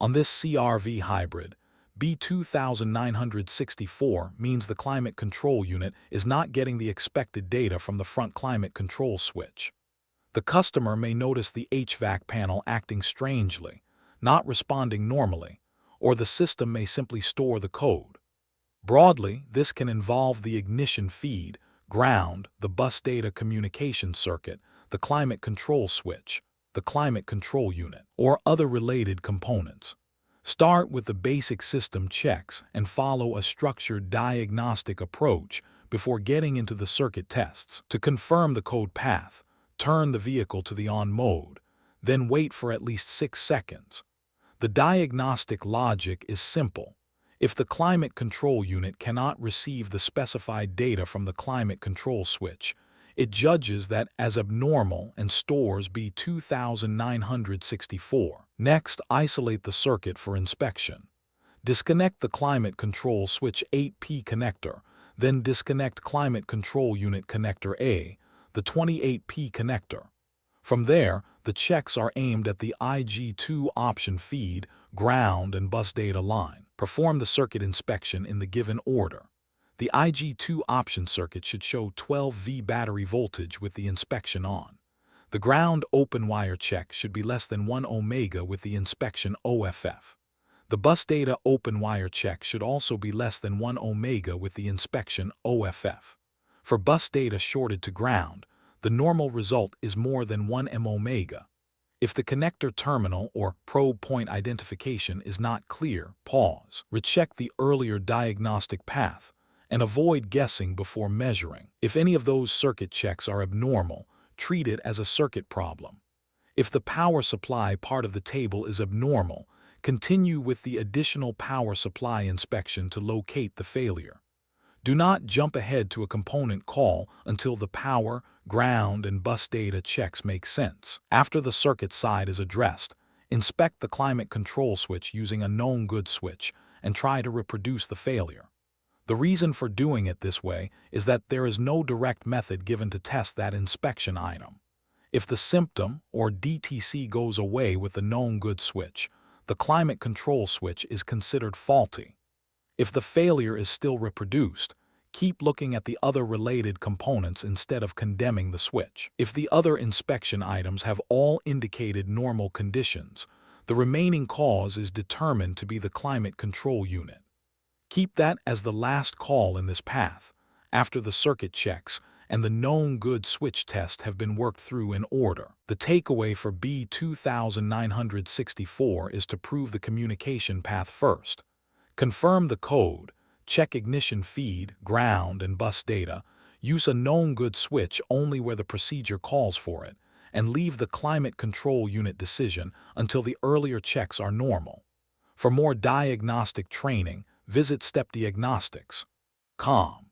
On this CRV hybrid, B2964 means the climate control unit is not getting the expected data from the front climate control switch. The customer may notice the HVAC panel acting strangely, not responding normally, or the system may simply store the code. Broadly, this can involve the ignition feed, ground, the bus data communication circuit, the climate control switch, the climate control unit, or other related components. Start with the basic system checks and follow a structured diagnostic approach before getting into the circuit tests. To confirm the code path, turn the vehicle to the on mode, then wait for at least 6 seconds. The diagnostic logic is simple. If the climate control unit cannot receive the specified data from the climate control switch, it judges that as abnormal and stores B2964. Next, isolate the circuit for inspection. Disconnect the climate control switch 8P connector, then disconnect climate control unit connector A, the 28P connector. From there, the checks are aimed at the IG2 option feed, ground, and bus data line. Perform the circuit inspection in the given order. The IG2 option circuit should show 12V battery voltage with the inspection on. The ground open wire check should be less than 1 ohms with the inspection OFF. The bus data open wire check should also be less than 1 ohms with the inspection OFF. For bus data shorted to ground, the normal result is more than 1 ohms. If the connector terminal or probe point identification is not clear, pause. Recheck the earlier diagnostic path and avoid guessing before measuring. If any of those circuit checks are abnormal, treat it as a circuit problem. If the power supply part of the table is abnormal, continue with the additional power supply inspection to locate the failure. Do not jump ahead to a component call until the power, ground, and bus data checks make sense. After the circuit side is addressed, inspect the climate control switch using a known good switch and try to reproduce the failure. The reason for doing it this way is that there is no direct method given to test that inspection item. If the symptom or DTC goes away with the known good switch, the climate control switch is considered faulty. If the failure is still reproduced, keep looking at the other related components instead of condemning the switch. If the other inspection items have all indicated normal conditions, the remaining cause is determined to be the climate control unit. Keep that as the last call in this path, after the circuit checks and the known good switch test have been worked through in order. The takeaway for B2964 is to prove the communication path first. Confirm the code, check ignition feed, ground, and bus data, use a known good switch only where the procedure calls for it, and leave the climate control unit decision until the earlier checks are normal. For more diagnostic training, visit stepdiagnostics.com.